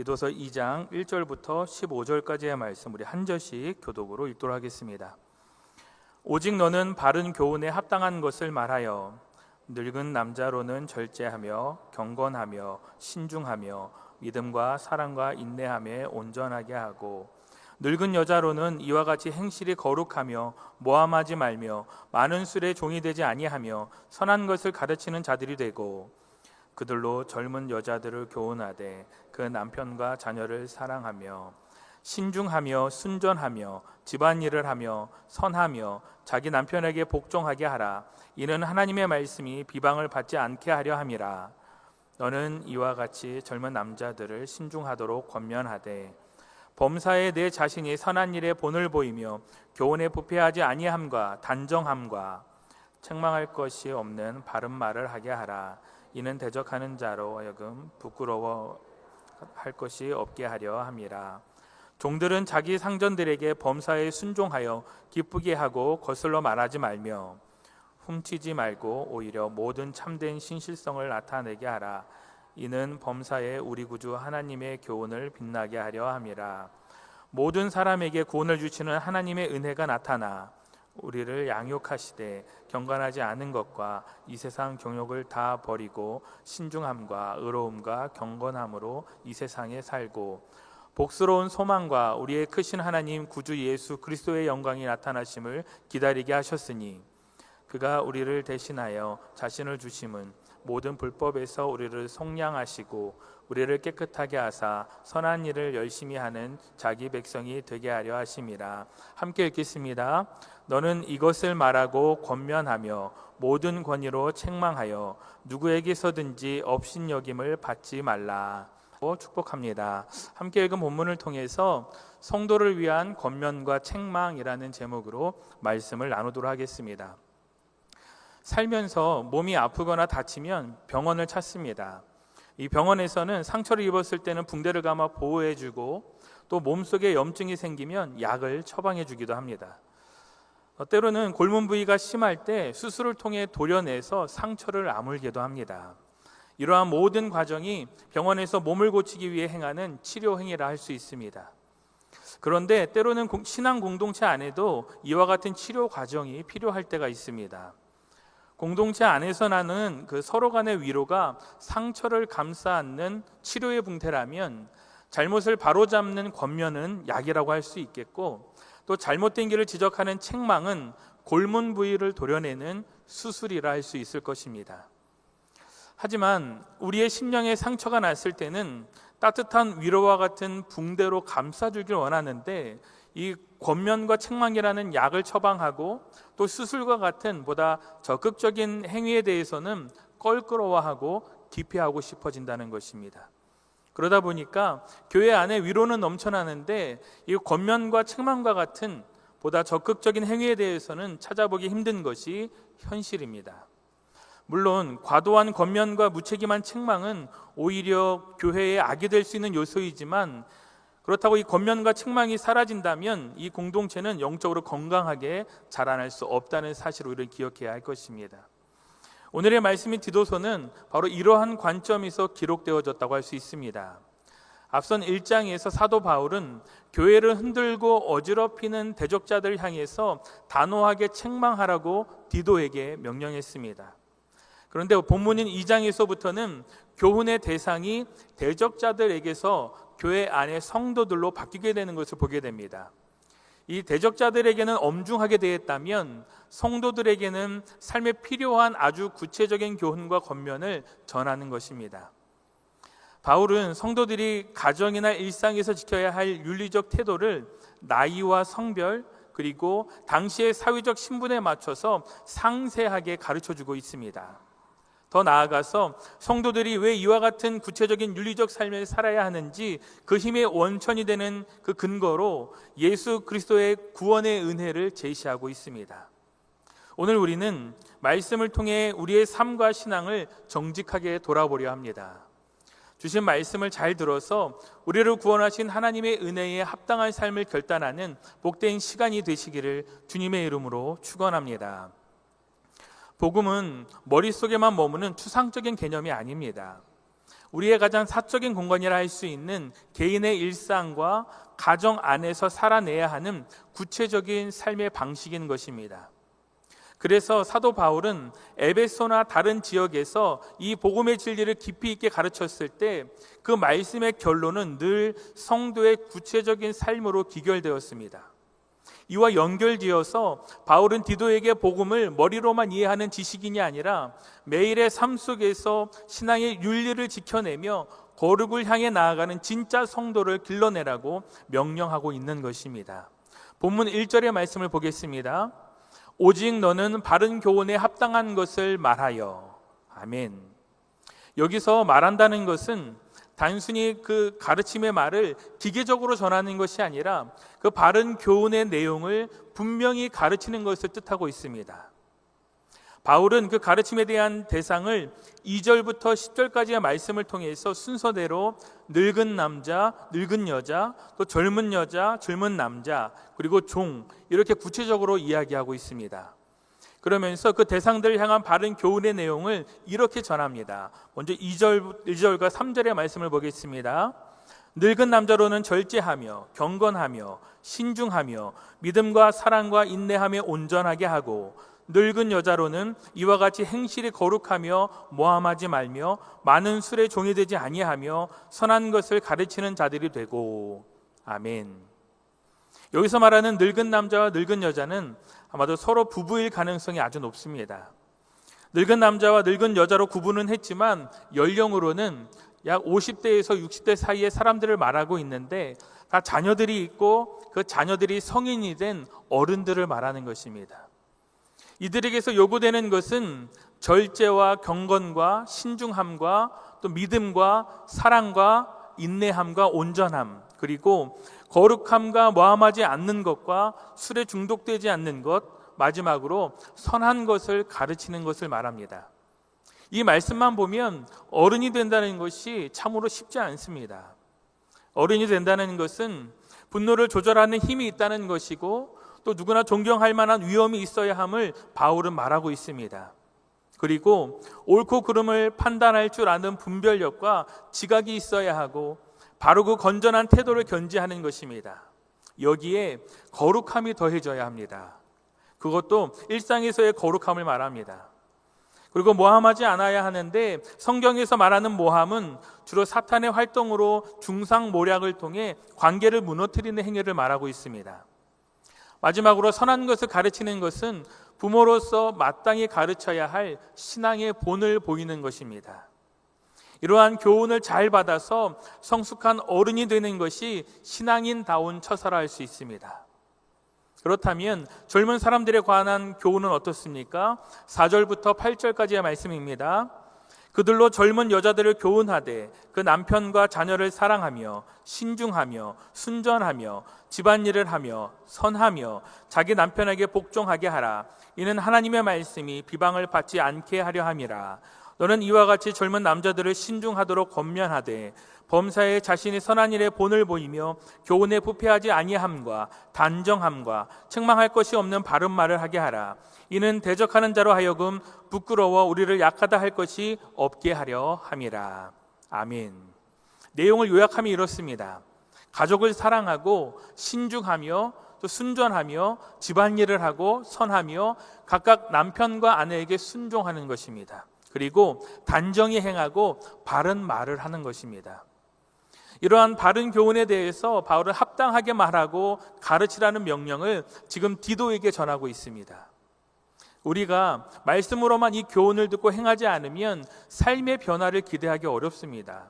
디도서 2장 1절부터 15절까지의 말씀 우리 한 절씩 교독으로 읽도록 하겠습니다. 오직 너는 바른 교훈에 합당한 것을 말하여 늙은 남자로는 절제하며 경건하며 신중하며 믿음과 사랑과 인내함에 온전하게 하고 늙은 여자로는 이와 같이 행실이 거룩하며 모함하지 말며 많은 술에 종이 되지 아니하며 선한 것을 가르치는 자들이 되고 그들로 젊은 여자들을 교훈하되 그 남편과 자녀를 사랑하며 신중하며 순전하며 집안일을 하며 선하며 자기 남편에게 복종하게 하라. 이는 하나님의 말씀이 비방을 받지 않게 하려 함이라. 너는 이와 같이 젊은 남자들을 신중하도록 권면하되 범사에 내 자신이 선한 일에 본을 보이며 교훈에 부패하지 아니함과 단정함과 책망할 것이 없는 바른 말을 하게 하라. 이는 대적하는 자로 하여금 부끄러워할 것이 없게 하려 함이라. 종들은 자기 상전들에게 범사에 순종하여 기쁘게 하고 거슬러 말하지 말며 훔치지 말고 오히려 모든 참된 신실성을 나타내게 하라. 이는 범사에 우리 구주 하나님의 교훈을 빛나게 하려 함이라. 모든 사람에게 구원을 주시는 하나님의 은혜가 나타나 우리를 양육하시되 경건하지 않은 것과 이 세상 경욕을 다 버리고 신중함과 의로움과 경건함으로 이 세상에 살고 복스러운 소망과 우리의 크신 하나님 구주 예수 그리스도의 영광이 나타나심을 기다리게 하셨으니 그가 우리를 대신하여 자신을 주심은 모든 불법에서 우리를 속량하시고 우리를 깨끗하게 하사 선한 일을 열심히 하는 자기 백성이 되게 하려 하심이라. 함께 읽겠습니다. 너는 이것을 말하고 권면하며 모든 권위로 책망하여 누구에게서든지 업신여김을 받지 말라. 축복합니다. 함께 읽은 본문을 통해서 성도를 위한 권면과 책망이라는 제목으로 말씀을 나누도록 하겠습니다. 살면서 몸이 아프거나 다치면 병원을 찾습니다. 이 병원에서는 상처를 입었을 때는 붕대를 감아 보호해주고 또 몸속에 염증이 생기면 약을 처방해주기도 합니다. 때로는 골문 부위가 심할 때 수술을 통해 도려내서 상처를 아물기도 합니다. 이러한 모든 과정이 병원에서 몸을 고치기 위해 행하는 치료 행위라 할 수 있습니다. 그런데 때로는 신앙 공동체 안에도 이와 같은 치료 과정이 필요할 때가 있습니다. 공동체 안에서 나는 그 서로 간의 위로가 상처를 감싸 안는 치료의 붕대라면 잘못을 바로잡는 권면은 약이라고 할 수 있겠고 또 잘못된 길을 지적하는 책망은 골문 부위를 도려내는 수술이라 할 수 있을 것입니다. 하지만 우리의 심령에 상처가 났을 때는 따뜻한 위로와 같은 붕대로 감싸주길 원하는데 이 권면과 책망이라는 약을 처방하고 또 수술과 같은 보다 적극적인 행위에 대해서는 껄끄러워하고 기피하고 싶어진다는 것입니다. 그러다 보니까 교회 안에 위로는 넘쳐나는데 이 권면과 책망과 같은 보다 적극적인 행위에 대해서는 찾아보기 힘든 것이 현실입니다. 물론 과도한 권면과 무책임한 책망은 오히려 교회의 악이 될 수 있는 요소이지만 그렇다고 이 권면과 책망이 사라진다면 이 공동체는 영적으로 건강하게 자라날 수 없다는 사실을 우리는 기억해야 할 것입니다. 오늘의 말씀인 디도서는 바로 이러한 관점에서 기록되어졌다고 할 수 있습니다. 앞선 1장에서 사도 바울은 교회를 흔들고 어지럽히는 대적자들을 향해서 단호하게 책망하라고 디도에게 명령했습니다. 그런데 본문인 2장에서부터는 교훈의 대상이 대적자들에게서 교회 안의 성도들로 바뀌게 되는 것을 보게 됩니다. 이 대적자들에게는 엄중하게 대했다면 성도들에게는 삶에 필요한 아주 구체적인 교훈과 권면을 전하는 것입니다. 바울은 성도들이 가정이나 일상에서 지켜야 할 윤리적 태도를 나이와 성별 그리고 당시의 사회적 신분에 맞춰서 상세하게 가르쳐주고 있습니다. 더 나아가서 성도들이 왜 이와 같은 구체적인 윤리적 삶을 살아야 하는지 그 힘의 원천이 되는 그 근거로 예수 그리스도의 구원의 은혜를 제시하고 있습니다. 오늘 우리는 말씀을 통해 우리의 삶과 신앙을 정직하게 돌아보려 합니다. 주신 말씀을 잘 들어서 우리를 구원하신 하나님의 은혜에 합당한 삶을 결단하는 복된 시간이 되시기를 주님의 이름으로 축원합니다. 복음은 머릿속에만 머무는 추상적인 개념이 아닙니다. 우리의 가장 사적인 공간이라 할 수 있는 개인의 일상과 가정 안에서 살아내야 하는 구체적인 삶의 방식인 것입니다. 그래서 사도 바울은 에베소나 다른 지역에서 이 복음의 진리를 깊이 있게 가르쳤을 때 그 말씀의 결론은 늘 성도의 구체적인 삶으로 기결되었습니다. 이와 연결지어서 바울은 디도에게 복음을 머리로만 이해하는 지식인이 아니라 매일의 삶 속에서 신앙의 윤리를 지켜내며 거룩을 향해 나아가는 진짜 성도를 길러내라고 명령하고 있는 것입니다. 본문 1절의 말씀을 보겠습니다. 오직 너는 바른 교훈에 합당한 것을 말하여. 아멘. 여기서 말한다는 것은 단순히 그 가르침의 말을 기계적으로 전하는 것이 아니라 그 바른 교훈의 내용을 분명히 가르치는 것을 뜻하고 있습니다. 바울은 그 가르침에 대한 대상을 2절부터 10절까지의 말씀을 통해서 순서대로 늙은 남자, 늙은 여자, 또 젊은 여자, 젊은 남자, 그리고 종, 이렇게 구체적으로 이야기하고 있습니다. 그러면서 그 대상들을 향한 바른 교훈의 내용을 이렇게 전합니다. 먼저 2절과 3절의 말씀을 보겠습니다. 늙은 남자로는 절제하며 경건하며 신중하며 믿음과 사랑과 인내하며 온전하게 하고, 늙은 여자로는 이와 같이 행실이 거룩하며 모함하지 말며 많은 술에 종이 되지 아니하며 선한 것을 가르치는 자들이 되고. 아멘. 여기서 말하는 늙은 남자와 늙은 여자는 아마도 서로 부부일 가능성이 아주 높습니다. 늙은 남자와 늙은 여자로 구분은 했지만 연령으로는 약 50대에서 60대 사이의 사람들을 말하고 있는데 다 자녀들이 있고 그 자녀들이 성인이 된 어른들을 말하는 것입니다. 이들에게서 요구되는 것은 절제와 경건과 신중함과 또 믿음과 사랑과 인내함과 온전함, 그리고 거룩함과 모함하지 않는 것과 술에 중독되지 않는 것, 마지막으로 선한 것을 가르치는 것을 말합니다. 이 말씀만 보면 어른이 된다는 것이 참으로 쉽지 않습니다. 어른이 된다는 것은 분노를 조절하는 힘이 있다는 것이고 또 누구나 존경할 만한 위엄이 있어야 함을 바울은 말하고 있습니다. 그리고 옳고 그름을 판단할 줄 아는 분별력과 지각이 있어야 하고 바르고 건전한 태도를 견지하는 것입니다. 여기에 거룩함이 더해져야 합니다. 그것도 일상에서의 거룩함을 말합니다. 그리고 모함하지 않아야 하는데 성경에서 말하는 모함은 주로 사탄의 활동으로 중상모략을 통해 관계를 무너뜨리는 행위를 말하고 있습니다. 마지막으로 선한 것을 가르치는 것은 부모로서 마땅히 가르쳐야 할 신앙의 본을 보이는 것입니다. 이러한 교훈을 잘 받아서 성숙한 어른이 되는 것이 신앙인다운 처사라 할 수 있습니다. 그렇다면 젊은 사람들에 관한 교훈은 어떻습니까? 4절부터 8절까지의 말씀입니다. 그들로 젊은 여자들을 교훈하되 그 남편과 자녀를 사랑하며 신중하며 순전하며 집안일을 하며 선하며 자기 남편에게 복종하게 하라. 이는 하나님의 말씀이 비방을 받지 않게 하려 함이라. 너는 이와 같이 젊은 남자들을 신중하도록 권면하되 범사에 자신이 선한 일에 본을 보이며 교훈에 부패하지 아니함과 단정함과 책망할 것이 없는 바른 말을 하게 하라. 이는 대적하는 자로 하여금 부끄러워 우리를 약하다 할 것이 없게 하려 함이라. 아멘. 내용을 요약하면 이렇습니다. 가족을 사랑하고 신중하며 또 순전하며 집안일을 하고 선하며 각각 남편과 아내에게 순종하는 것입니다. 그리고 단정히 행하고 바른 말을 하는 것입니다. 이러한 바른 교훈에 대해서 바울은 합당하게 말하고 가르치라는 명령을 지금 디도에게 전하고 있습니다. 우리가 말씀으로만 이 교훈을 듣고 행하지 않으면 삶의 변화를 기대하기 어렵습니다.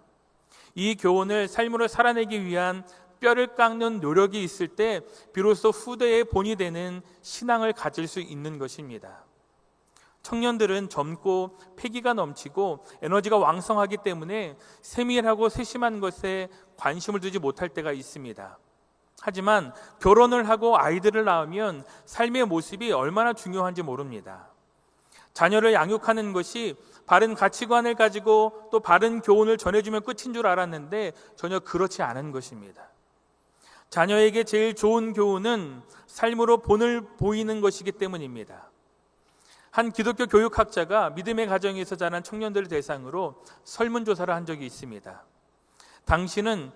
이 교훈을 삶으로 살아내기 위한 뼈를 깎는 노력이 있을 때 비로소 후대의 본이 되는 신앙을 가질 수 있는 것입니다. 청년들은 젊고 패기가 넘치고 에너지가 왕성하기 때문에 세밀하고 세심한 것에 관심을 두지 못할 때가 있습니다. 하지만 결혼을 하고 아이들을 낳으면 삶의 모습이 얼마나 중요한지 모릅니다. 자녀를 양육하는 것이 바른 가치관을 가지고 또 바른 교훈을 전해주면 끝인 줄 알았는데 전혀 그렇지 않은 것입니다. 자녀에게 제일 좋은 교훈은 삶으로 본을 보이는 것이기 때문입니다. 한 기독교 교육학자가 믿음의 가정에서 자란 청년들을 대상으로 설문조사를 한 적이 있습니다. 당신은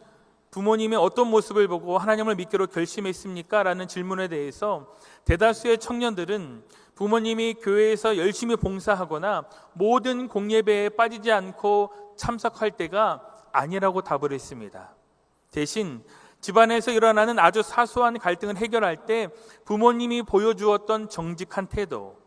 부모님의 어떤 모습을 보고 하나님을 믿기로 결심했습니까? 라는 질문에 대해서 대다수의 청년들은 부모님이 교회에서 열심히 봉사하거나 모든 공예배에 빠지지 않고 참석할 때가 아니라고 답을 했습니다. 대신 집안에서 일어나는 아주 사소한 갈등을 해결할 때 부모님이 보여주었던 정직한 태도,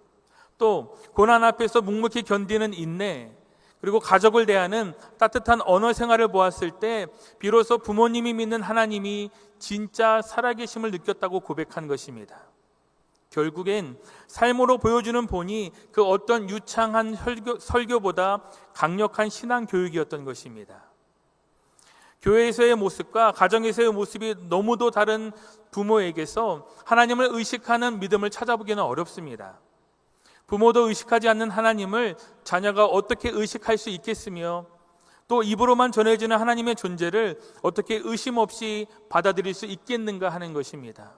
또 고난 앞에서 묵묵히 견디는 인내, 그리고 가족을 대하는 따뜻한 언어 생활을 보았을 때 비로소 부모님이 믿는 하나님이 진짜 살아계심을 느꼈다고 고백한 것입니다. 결국엔 삶으로 보여주는 본이 그 어떤 유창한 설교보다 강력한 신앙 교육이었던 것입니다. 교회에서의 모습과 가정에서의 모습이 너무도 다른 부모에게서 하나님을 의식하는 믿음을 찾아보기는 어렵습니다. 부모도 의식하지 않는 하나님을 자녀가 어떻게 의식할 수 있겠으며, 또 입으로만 전해지는 하나님의 존재를 어떻게 의심 없이 받아들일 수 있겠는가 하는 것입니다.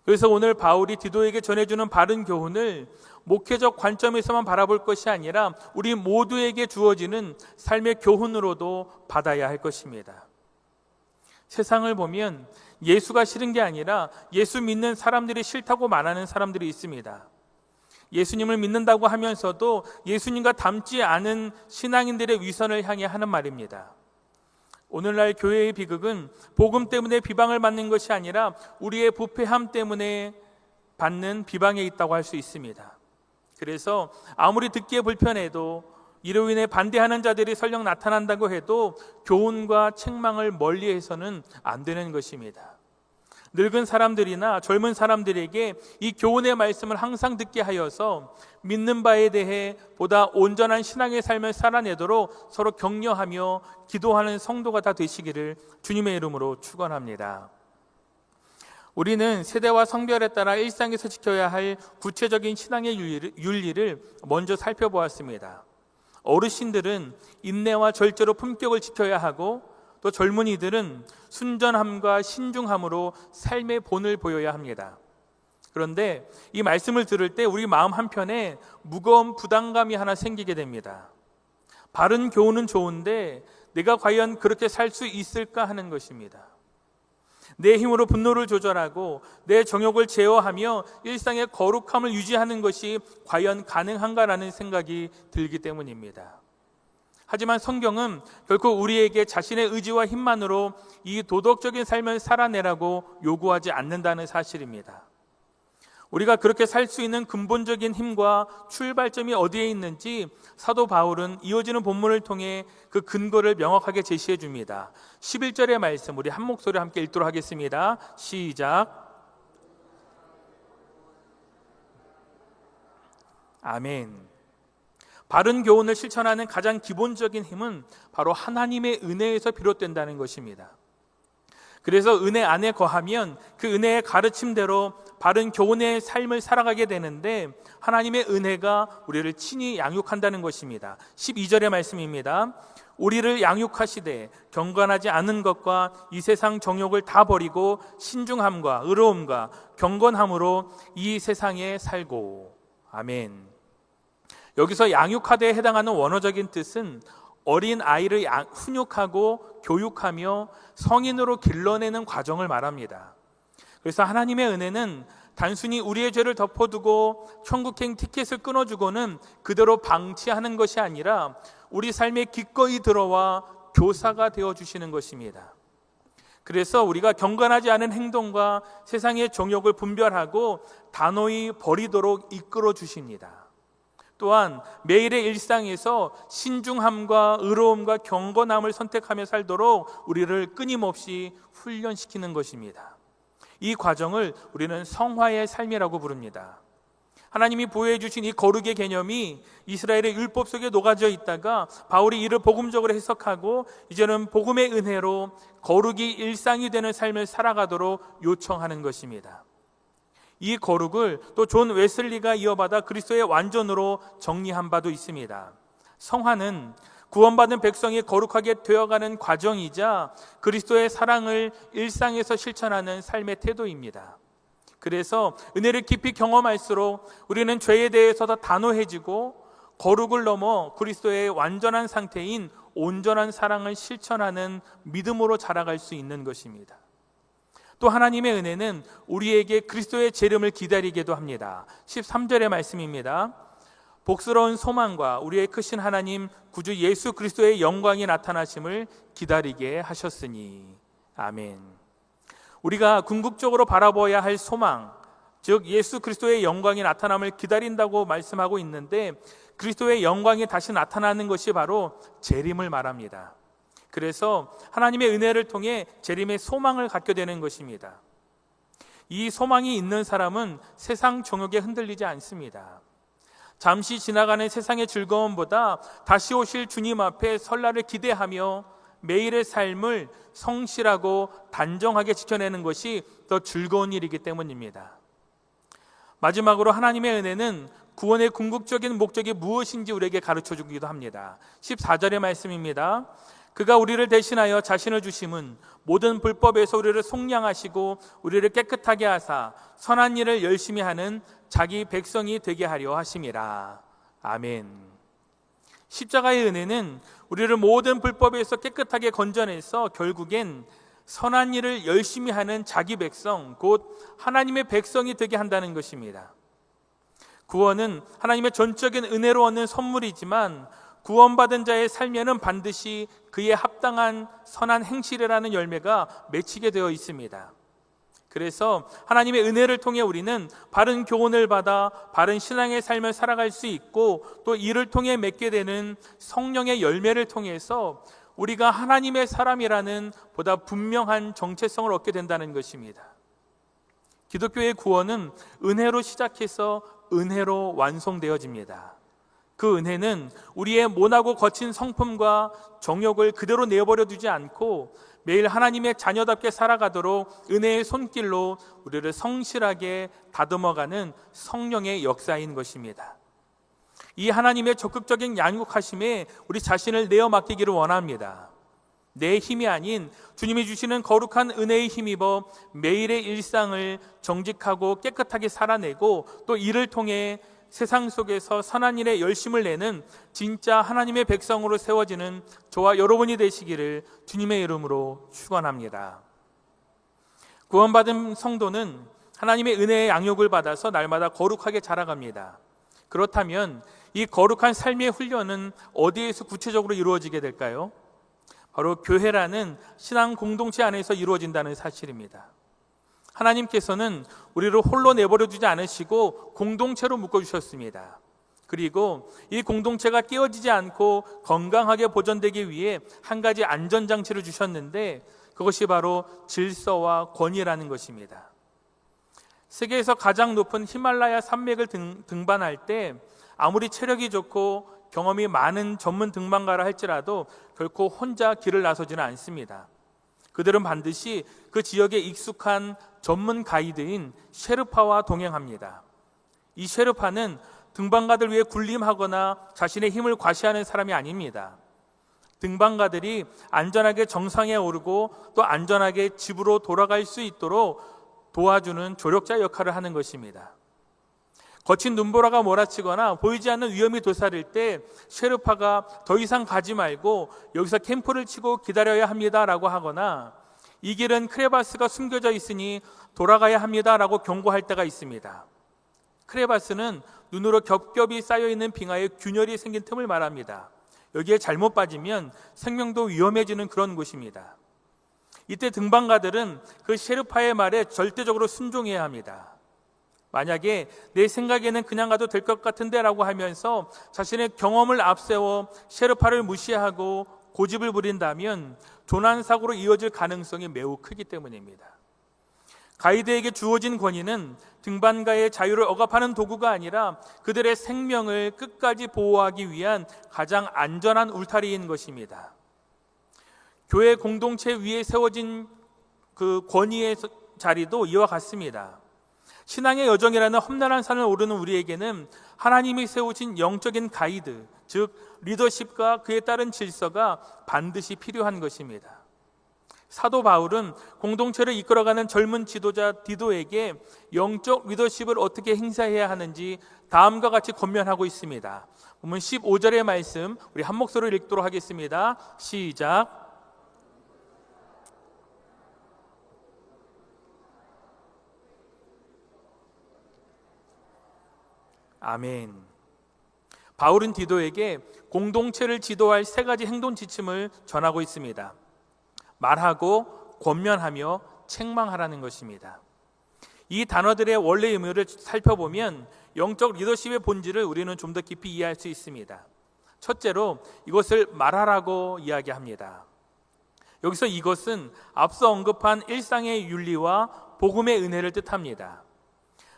그래서 오늘 바울이 디도에게 전해주는 바른 교훈을 목회적 관점에서만 바라볼 것이 아니라 우리 모두에게 주어지는 삶의 교훈으로도 받아야 할 것입니다. 세상을 보면 예수가 싫은 게 아니라 예수 믿는 사람들이 싫다고 말하는 사람들이 있습니다. 예수님을 믿는다고 하면서도 예수님과 닮지 않은 신앙인들의 위선을 향해 하는 말입니다. 오늘날 교회의 비극은 복음 때문에 비방을 받는 것이 아니라 우리의 부패함 때문에 받는 비방에 있다고 할 수 있습니다. 그래서 아무리 듣기에 불편해도 이로 인해 반대하는 자들이 설령 나타난다고 해도 교훈과 책망을 멀리해서는 안 되는 것입니다. 늙은 사람들이나 젊은 사람들에게 이 교훈의 말씀을 항상 듣게 하여서 믿는 바에 대해 보다 온전한 신앙의 삶을 살아내도록 서로 격려하며 기도하는 성도가 다 되시기를 주님의 이름으로 축원합니다. 우리는 세대와 성별에 따라 일상에서 지켜야 할 구체적인 신앙의 윤리를 먼저 살펴보았습니다. 어르신들은 인내와 절제로 품격을 지켜야 하고, 또 젊은이들은 순전함과 신중함으로 삶의 본을 보여야 합니다. 그런데 이 말씀을 들을 때 우리 마음 한편에 무거운 부담감이 하나 생기게 됩니다. 바른 교훈은 좋은데 내가 과연 그렇게 살 수 있을까 하는 것입니다. 내 힘으로 분노를 조절하고 내 정욕을 제어하며 일상의 거룩함을 유지하는 것이 과연 가능한가라는 생각이 들기 때문입니다. 하지만 성경은 결코 우리에게 자신의 의지와 힘만으로 이 도덕적인 삶을 살아내라고 요구하지 않는다는 사실입니다. 우리가 그렇게 살 수 있는 근본적인 힘과 출발점이 어디에 있는지 사도 바울은 이어지는 본문을 통해 그 근거를 명확하게 제시해 줍니다. 11절의 말씀 우리 한 목소리 함께 읽도록 하겠습니다. 시작. 아멘. 바른 교훈을 실천하는 가장 기본적인 힘은 바로 하나님의 은혜에서 비롯된다는 것입니다. 그래서 은혜 안에 거하면 그 은혜의 가르침대로 바른 교훈의 삶을 살아가게 되는데 하나님의 은혜가 우리를 친히 양육한다는 것입니다. 12절의 말씀입니다. 우리를 양육하시되 경건하지 않은 것과 이 세상 정욕을 다 버리고 신중함과 의로움과 경건함으로 이 세상에 살고. 아멘. 여기서 양육하되에 해당하는 원어적인 뜻은 어린 아이를 훈육하고 교육하며 성인으로 길러내는 과정을 말합니다. 그래서 하나님의 은혜는 단순히 우리의 죄를 덮어두고 천국행 티켓을 끊어주고는 그대로 방치하는 것이 아니라 우리 삶에 기꺼이 들어와 교사가 되어주시는 것입니다. 그래서 우리가 경건하지 않은 행동과 세상의 정욕을 분별하고 단호히 버리도록 이끌어 주십니다. 또한 매일의 일상에서 신중함과 의로움과 경건함을 선택하며 살도록 우리를 끊임없이 훈련시키는 것입니다. 이 과정을 우리는 성화의 삶이라고 부릅니다. 하나님이 부여해 주신 이 거룩의 개념이 이스라엘의 율법 속에 녹아져 있다가 바울이 이를 복음적으로 해석하고 이제는 복음의 은혜로 거룩이 일상이 되는 삶을 살아가도록 요청하는 것입니다. 이 거룩을 또 존 웨슬리가 이어받아 그리스도의 완전으로 정리한 바도 있습니다. 성화는 구원받은 백성이 거룩하게 되어가는 과정이자 그리스도의 사랑을 일상에서 실천하는 삶의 태도입니다. 그래서 은혜를 깊이 경험할수록 우리는 죄에 대해서 더 단호해지고 거룩을 넘어 그리스도의 완전한 상태인 온전한 사랑을 실천하는 믿음으로 자라갈 수 있는 것입니다. 또 하나님의 은혜는 우리에게 그리스도의 재림을 기다리게도 합니다. 13절의 말씀입니다. 복스러운 소망과 우리의 크신 하나님 구주 예수 그리스도의 영광이 나타나심을 기다리게 하셨으니. 아멘. 우리가 궁극적으로 바라봐야 할 소망, 즉 예수 그리스도의 영광이 나타남을 기다린다고 말씀하고 있는데, 그리스도의 영광이 다시 나타나는 것이 바로 재림을 말합니다. 그래서 하나님의 은혜를 통해 재림의 소망을 갖게 되는 것입니다. 이 소망이 있는 사람은 세상 정욕에 흔들리지 않습니다. 잠시 지나가는 세상의 즐거움보다 다시 오실 주님 앞에 설날을 기대하며 매일의 삶을 성실하고 단정하게 지켜내는 것이 더 즐거운 일이기 때문입니다. 마지막으로 하나님의 은혜는 구원의 궁극적인 목적이 무엇인지 우리에게 가르쳐 주기도 합니다. 14절의 말씀입니다. 그가 우리를 대신하여 자신을 주심은 모든 불법에서 우리를 속량하시고 우리를 깨끗하게 하사 선한 일을 열심히 하는 자기 백성이 되게 하려 하심이라. 아멘. 십자가의 은혜는 우리를 모든 불법에서 깨끗하게 건져내서 결국엔 선한 일을 열심히 하는 자기 백성, 곧 하나님의 백성이 되게 한다는 것입니다. 구원은 하나님의 전적인 은혜로 얻는 선물이지만 구원받은 자의 삶에는 반드시 그에 합당한 선한 행실이라는 열매가 맺히게 되어 있습니다. 그래서 하나님의 은혜를 통해 우리는 바른 교훈을 받아 바른 신앙의 삶을 살아갈 수 있고, 또 이를 통해 맺게 되는 성령의 열매를 통해서 우리가 하나님의 사람이라는 보다 분명한 정체성을 얻게 된다는 것입니다. 기독교의 구원은 은혜로 시작해서 은혜로 완성되어집니다. 그 은혜는 우리의 모나고 거친 성품과 정욕을 그대로 내버려 두지 않고 매일 하나님의 자녀답게 살아가도록 은혜의 손길로 우리를 성실하게 다듬어가는 성령의 역사인 것입니다. 이 하나님의 적극적인 양육하심에 우리 자신을 내어 맡기기를 원합니다. 내 힘이 아닌 주님이 주시는 거룩한 은혜에 힘입어 매일의 일상을 정직하고 깨끗하게 살아내고, 또 이를 통해 세상 속에서 선한 일에 열심을 내는 진짜 하나님의 백성으로 세워지는 저와 여러분이 되시기를 주님의 이름으로 축원합니다. 구원받은 성도는 하나님의 은혜의 양육을 받아서 날마다 거룩하게 자라갑니다. 그렇다면 이 거룩한 삶의 훈련은 어디에서 구체적으로 이루어지게 될까요? 바로 교회라는 신앙 공동체 안에서 이루어진다는 사실입니다. 하나님께서는 우리를 홀로 내버려 두지 않으시고 공동체로 묶어주셨습니다. 그리고 이 공동체가 깨어지지 않고 건강하게 보존되기 위해 한 가지 안전장치를 주셨는데, 그것이 바로 질서와 권위라는 것입니다. 세계에서 가장 높은 히말라야 산맥을 등반할 때 아무리 체력이 좋고 경험이 많은 전문 등반가라 할지라도 결코 혼자 길을 나서지는 않습니다. 그들은 반드시 그 지역에 익숙한 전문 가이드인 셰르파와 동행합니다. 이 셰르파는 등반가들 위해 군림하거나 자신의 힘을 과시하는 사람이 아닙니다. 등반가들이 안전하게 정상에 오르고 또 안전하게 집으로 돌아갈 수 있도록 도와주는 조력자 역할을 하는 것입니다. 거친 눈보라가 몰아치거나 보이지 않는 위험이 도사릴 때 셰르파가 더 이상 가지 말고 여기서 캠프를 치고 기다려야 합니다라고 하거나, 이 길은 크레바스가 숨겨져 있으니 돌아가야 합니다라고 경고할 때가 있습니다. 크레바스는 눈으로 겹겹이 쌓여있는 빙하에 균열이 생긴 틈을 말합니다. 여기에 잘못 빠지면 생명도 위험해지는 그런 곳입니다. 이때 등반가들은 그 셰르파의 말에 절대적으로 순종해야 합니다. 만약에 내 생각에는 그냥 가도 될 것 같은데 라고 하면서 자신의 경험을 앞세워 셰르파를 무시하고 고집을 부린다면 조난사고로 이어질 가능성이 매우 크기 때문입니다. 가이드에게 주어진 권위는 등반가의 자유를 억압하는 도구가 아니라 그들의 생명을 끝까지 보호하기 위한 가장 안전한 울타리인 것입니다. 교회 공동체 위에 세워진 그 권위의 자리도 이와 같습니다. 신앙의 여정이라는 험난한 산을 오르는 우리에게는 하나님이 세우신 영적인 가이드, 즉 리더십과 그에 따른 질서가 반드시 필요한 것입니다. 사도 바울은 공동체를 이끌어가는 젊은 지도자 디도에게 영적 리더십을 어떻게 행사해야 하는지 다음과 같이 권면하고 있습니다. 보면 15절의 말씀 우리 한 목소리로 읽도록 하겠습니다. 시작. 아멘. 바울은 디도에게 공동체를 지도할 세 가지 행동 지침을 전하고 있습니다. 말하고, 권면하며, 책망하라는 것입니다. 이 단어들의 원래 의미를 살펴보면 영적 리더십의 본질을 우리는 좀 더 깊이 이해할 수 있습니다. 첫째로 이것을 말하라고 이야기합니다. 여기서 이것은 앞서 언급한 일상의 윤리와 복음의 은혜를 뜻합니다.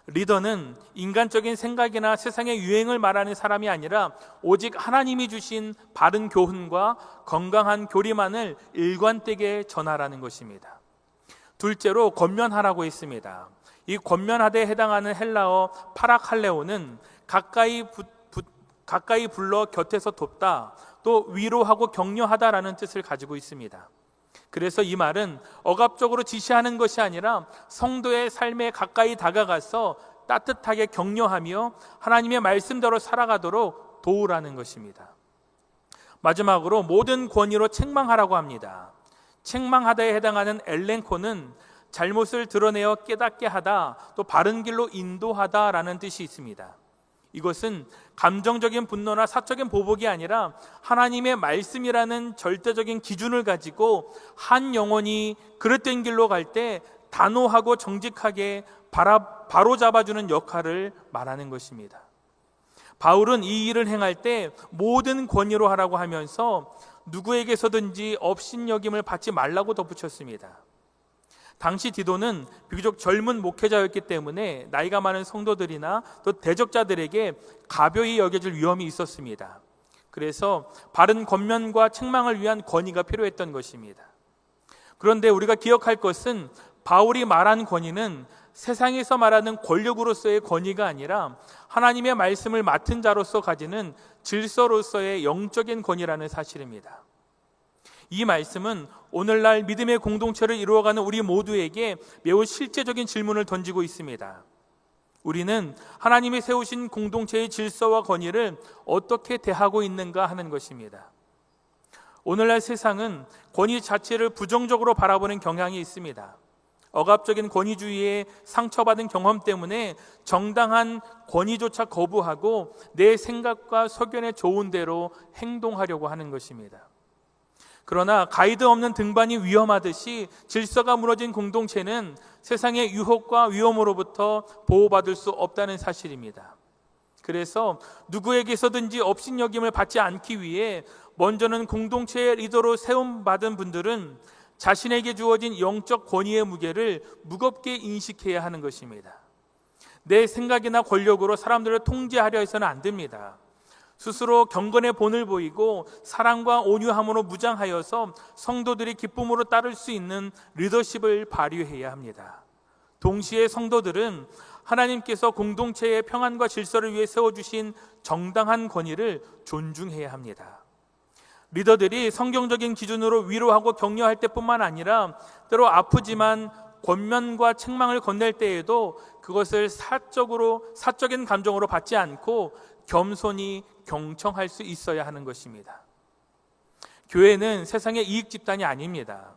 리더는 인간적인 생각이나 세상의 유행을 말하는 사람이 아니라 오직 하나님이 주신 바른 교훈과 건강한 교리만을 일관되게 전하라는 것입니다. 둘째로 권면하라고 했습니다. 이 권면하다에 해당하는 헬라어 파라칼레오는 가까이 불러 곁에서 돕다, 또 위로하고 격려하다라는 뜻을 가지고 있습니다. 그래서 이 말은 억압적으로 지시하는 것이 아니라 성도의 삶에 가까이 다가가서 따뜻하게 격려하며 하나님의 말씀대로 살아가도록 도우라는 것입니다. 마지막으로 모든 권위로 책망하라고 합니다. 책망하다에 해당하는 엘렌코는 잘못을 드러내어 깨닫게 하다, 또 바른 길로 인도하다라는 뜻이 있습니다. 이것은 감정적인 분노나 사적인 보복이 아니라 하나님의 말씀이라는 절대적인 기준을 가지고 한 영혼이 그릇된 길로 갈 때 단호하고 정직하게 바로 잡아주는 역할을 말하는 것입니다. 바울은 이 일을 행할 때 모든 권위로 하라고 하면서 누구에게서든지 업신여김을 받지 말라고 덧붙였습니다. 당시 디도는 비교적 젊은 목회자였기 때문에 나이가 많은 성도들이나 또 대적자들에게 가벼이 여겨질 위험이 있었습니다. 그래서 바른 권면과 책망을 위한 권위가 필요했던 것입니다. 그런데 우리가 기억할 것은 바울이 말한 권위는 세상에서 말하는 권력으로서의 권위가 아니라 하나님의 말씀을 맡은 자로서 가지는 질서로서의 영적인 권위라는 사실입니다. 이 말씀은 오늘날 믿음의 공동체를 이루어가는 우리 모두에게 매우 실제적인 질문을 던지고 있습니다. 우리는 하나님이 세우신 공동체의 질서와 권위를 어떻게 대하고 있는가 하는 것입니다. 오늘날 세상은 권위 자체를 부정적으로 바라보는 경향이 있습니다. 억압적인 권위주의에 상처받은 경험 때문에 정당한 권위조차 거부하고 내 생각과 소견에 좋은 대로 행동하려고 하는 것입니다. 그러나 가이드 없는 등반이 위험하듯이 질서가 무너진 공동체는 세상의 유혹과 위험으로부터 보호받을 수 없다는 사실입니다. 그래서 누구에게서든지 업신여김을 받지 않기 위해 먼저는 공동체의 리더로 세움받은 분들은 자신에게 주어진 영적 권위의 무게를 무겁게 인식해야 하는 것입니다. 내 생각이나 권력으로 사람들을 통제하려 해서는 안 됩니다. 스스로 경건의 본을 보이고 사랑과 온유함으로 무장하여서 성도들이 기쁨으로 따를 수 있는 리더십을 발휘해야 합니다. 동시에 성도들은 하나님께서 공동체의 평안과 질서를 위해 세워주신 정당한 권위를 존중해야 합니다. 리더들이 성경적인 기준으로 위로하고 격려할 때뿐만 아니라 때로 아프지만 권면과 책망을 건넬 때에도 그것을 사적인 감정으로 받지 않고 겸손히 경청할 수 있어야 하는 것입니다. 교회는 세상의 이익 집단이 아닙니다.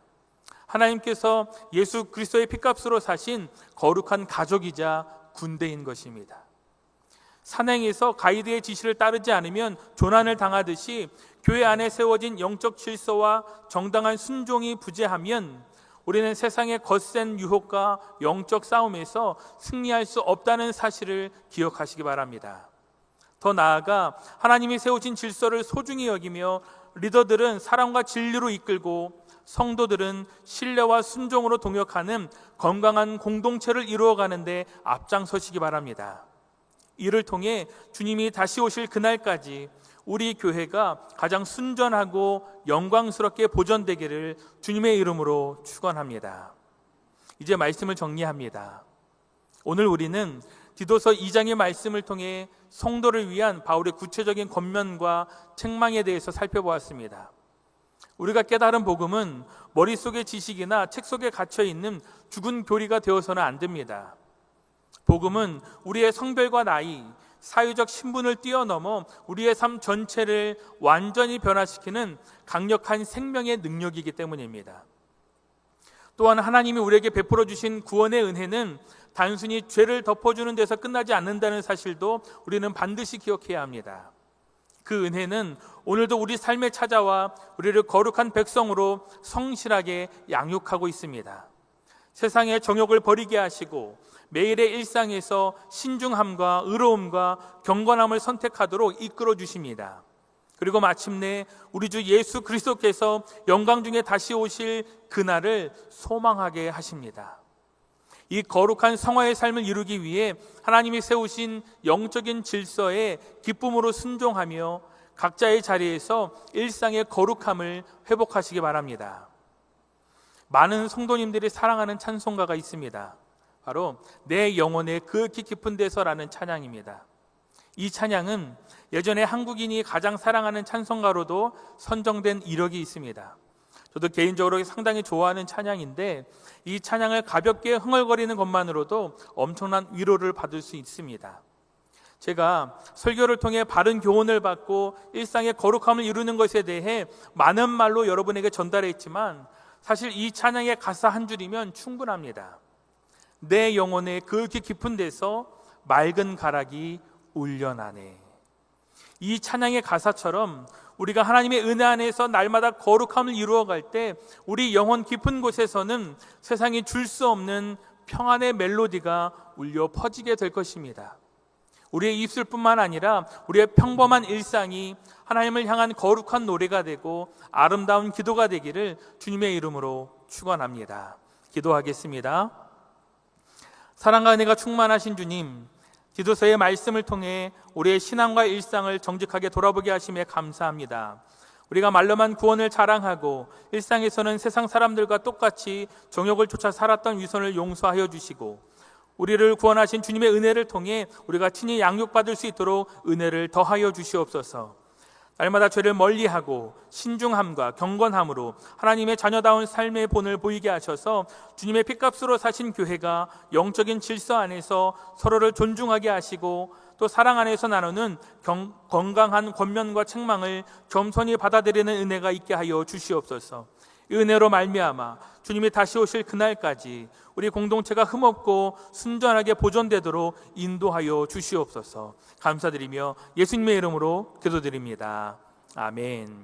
하나님께서 예수 그리스도의 피값으로 사신 거룩한 가족이자 군대인 것입니다. 산행에서 가이드의 지시를 따르지 않으면 조난을 당하듯이 교회 안에 세워진 영적 질서와 정당한 순종이 부재하면 우리는 세상의 거센 유혹과 영적 싸움에서 승리할 수 없다는 사실을 기억하시기 바랍니다. 더 나아가 하나님이 세우신 질서를 소중히 여기며 리더들은 사랑과 진리로 이끌고 성도들은 신뢰와 순종으로 동역하는 건강한 공동체를 이루어가는 데 앞장서시기 바랍니다. 이를 통해 주님이 다시 오실 그날까지 우리 교회가 가장 순전하고 영광스럽게 보존되기를 주님의 이름으로 축원합니다. 이제 말씀을 정리합니다. 오늘 우리는 디도서 2장의 말씀을 통해 성도를 위한 바울의 구체적인 권면과 책망에 대해서 살펴보았습니다. 우리가 깨달은 복음은 머릿속의 지식이나 책 속에 갇혀 있는 죽은 교리가 되어서는 안 됩니다. 복음은 우리의 성별과 나이, 사회적 신분을 뛰어넘어 우리의 삶 전체를 완전히 변화시키는 강력한 생명의 능력이기 때문입니다. 또한 하나님이 우리에게 베풀어 주신 구원의 은혜는 단순히 죄를 덮어주는 데서 끝나지 않는다는 사실도 우리는 반드시 기억해야 합니다. 그 은혜는 오늘도 우리 삶에 찾아와 우리를 거룩한 백성으로 성실하게 양육하고 있습니다. 세상의 정욕을 버리게 하시고 매일의 일상에서 신중함과 의로움과 경건함을 선택하도록 이끌어 주십니다. 그리고 마침내 우리 주 예수 그리스도께서 영광 중에 다시 오실 그날을 소망하게 하십니다. 이 거룩한 성화의 삶을 이루기 위해 하나님이 세우신 영적인 질서에 기쁨으로 순종하며 각자의 자리에서 일상의 거룩함을 회복하시기 바랍니다. 많은 성도님들이 사랑하는 찬송가가 있습니다. 바로 내 영혼의 극히 깊은 데서라는 찬양입니다. 이 찬양은 예전에 한국인이 가장 사랑하는 찬송가로도 선정된 이력이 있습니다. 저도 개인적으로 상당히 좋아하는 찬양인데 이 찬양을 가볍게 흥얼거리는 것만으로도 엄청난 위로를 받을 수 있습니다. 제가 설교를 통해 바른 교훈을 받고 일상의 거룩함을 이루는 것에 대해 많은 말로 여러분에게 전달했지만 사실 이 찬양의 가사 한 줄이면 충분합니다. 내 영혼의 극히 깊은 데서 맑은 가락이 울려나네. 이 찬양의 가사처럼 우리가 하나님의 은혜 안에서 날마다 거룩함을 이루어갈 때 우리 영혼 깊은 곳에서는 세상이 줄 수 없는 평안의 멜로디가 울려 퍼지게 될 것입니다. 우리의 입술뿐만 아니라 우리의 평범한 일상이 하나님을 향한 거룩한 노래가 되고 아름다운 기도가 되기를 주님의 이름으로 축원합니다. 기도하겠습니다. 사랑과 은혜가 충만하신 주님, 기도서의 말씀을 통해 우리의 신앙과 일상을 정직하게 돌아보게 하심에 감사합니다. 우리가 말로만 구원을 자랑하고 일상에서는 세상 사람들과 똑같이 정욕을 쫓아 살았던 위선을 용서하여 주시고 우리를 구원하신 주님의 은혜를 통해 우리가 친히 양육받을 수 있도록 은혜를 더하여 주시옵소서. 날마다 죄를 멀리하고 신중함과 경건함으로 하나님의 자녀다운 삶의 본을 보이게 하셔서 주님의 핏값으로 사신 교회가 영적인 질서 안에서 서로를 존중하게 하시고 또 사랑 안에서 나누는 건강한 권면과 책망을 겸손히 받아들이는 은혜가 있게 하여 주시옵소서. 이 은혜로 말미암아 주님이 다시 오실 그날까지 우리 공동체가 흠없고 순전하게 보존되도록 인도하여 주시옵소서. 감사드리며 예수님의 이름으로 기도드립니다. 아멘.